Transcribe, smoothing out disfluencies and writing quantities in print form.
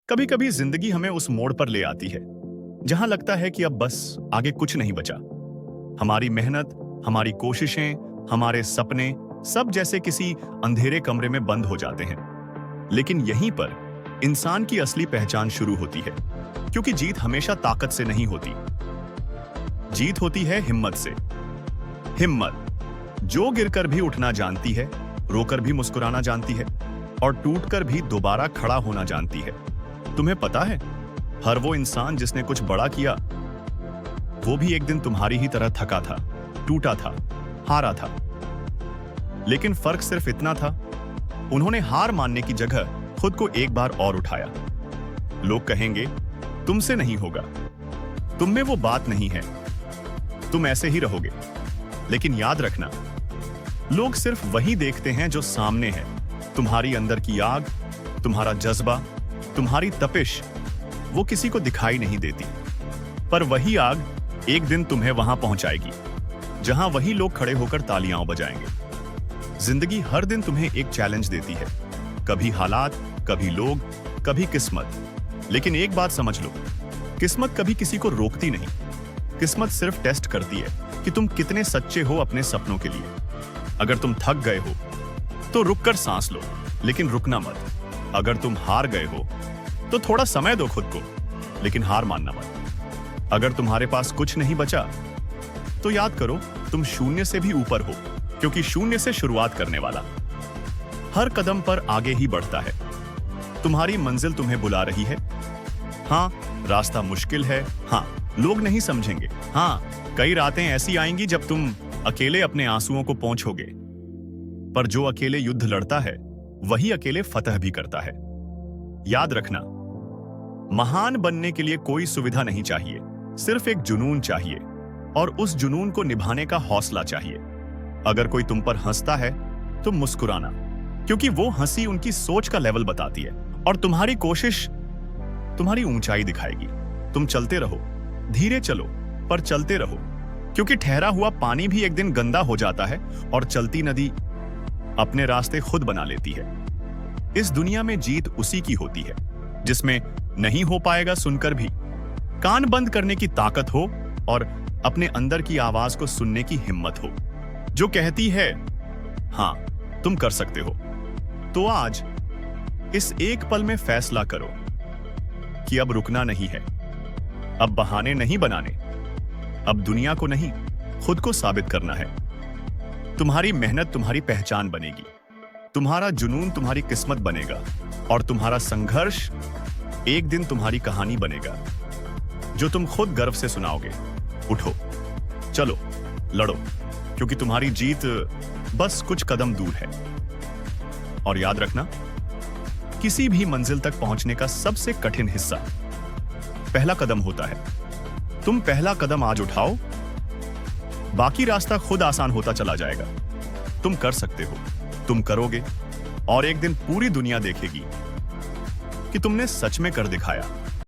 कभी कभी जिंदगी हमें उस मोड़ पर ले आती है जहां लगता है कि अब बस आगे कुछ नहीं बचा। हमारी मेहनत, हमारी कोशिशें, हमारे सपने सब जैसे किसी अंधेरे कमरे में बंद हो जाते हैं। लेकिन यहीं पर इंसान की असली पहचान शुरू होती है, क्योंकि जीत हमेशा ताकत से नहीं होती। जीत होती है हिम्मत से। हिम्मत जो गिरकर भी उठना जानती है, रोकर भी मुस्कुराना जानती है और टूटकर भी दोबारा खड़ा होना जानती है। तुम्हें पता है, हर वो इंसान जिसने कुछ बड़ा किया, वो भी एक दिन तुम्हारी ही तरह थका था, टूटा था, हारा था। लेकिन फर्क सिर्फ इतना था, उन्होंने हार मानने की जगह खुद को एक बार और उठाया। लोग कहेंगे तुमसे नहीं होगा, तुम में वो बात नहीं है, तुम ऐसे ही रहोगे। लेकिन याद रखना, लोग सिर्फ वही देखते हैं जो सामने है। तुम्हारी अंदर की आग, तुम्हारा जज्बा, तुम्हारी तपिश, वो किसी को दिखाई नहीं देती। पर वही आग एक दिन तुम्हें वहां पहुंचाएगी जहां वही लोग खड़े होकर तालियां बजाएंगे। जिंदगी हर दिन तुम्हें एक चैलेंज देती है, कभी हालात, कभी लोग, कभी किस्मत। लेकिन एक बात समझ लो, किस्मत कभी किसी को रोकती नहीं। किस्मत सिर्फ टेस्ट करती है कि तुम कितने सच्चे हो अपने सपनों के लिए। अगर तुम थक गए हो तो रुककर सांस लो, लेकिन रुकना मत। अगर तुम हार गए हो तो थोड़ा समय दो खुद को, लेकिन हार मानना मत। अगर तुम्हारे पास कुछ नहीं बचा तो याद करो, तुम शून्य से भी ऊपर हो, क्योंकि शून्य से शुरुआत करने वाला हर कदम पर आगे ही बढ़ता है। तुम्हारी मंजिल तुम्हें बुला रही है। हाँ, रास्ता मुश्किल है। हाँ, लोग नहीं समझेंगे। हाँ, कई रातें ऐसी आएंगी जब तुम अकेले अपने आंसुओं को पोंछोगे। पर जो अकेले युद्ध लड़ता है, वही अकेले फतह भी करता है। याद रखना, महान बनने के लिए कोई सुविधा नहीं चाहिए, सिर्फ एक जुनून चाहिए, और उस जुनून को निभाने का हौसला चाहिए। अगर कोई तुम पर हंसता है तो मुस्कुराना, क्योंकि वो हंसी उनकी सोच का लेवल बताती है, और तुम्हारी कोशिश तुम्हारी ऊंचाई दिखाएगी। तुम चलते रहो, धीरे चलो पर चलते रहो, क्योंकि ठहरा हुआ पानी भी एक दिन गंदा हो जाता है और चलती नदी अपने रास्ते खुद बना लेती है। इस दुनिया में जीत उसी की होती है जिसमें नहीं हो पाएगा सुनकर भी कान बंद करने की ताकत हो, और अपने अंदर की आवाज को सुनने की हिम्मत हो, जो कहती है हां, तुम कर सकते हो। तो आज इस एक पल में फैसला करो कि अब रुकना नहीं है, अब बहाने नहीं बनाने, अब दुनिया को नहीं, खुद को साबित करना है। तुम्हारी मेहनत तुम्हारी पहचान बनेगी, तुम्हारा जुनून तुम्हारी किस्मत बनेगा, और तुम्हारा संघर्ष एक दिन तुम्हारी कहानी बनेगा, जो तुम खुद गर्व से सुनाओगे। उठो, चलो, लड़ो, क्योंकि तुम्हारी जीत बस कुछ कदम दूर है। और याद रखना, किसी भी मंजिल तक पहुंचने का सबसे कठिन हिस्सा पहला कदम होता है। तुम पहला कदम आज उठाओ, बाकी रास्ता खुद आसान होता चला जाएगा। तुम कर सकते हो, तुम करोगे, और एक दिन पूरी दुनिया देखेगी कि तुमने सच में कर दिखाया।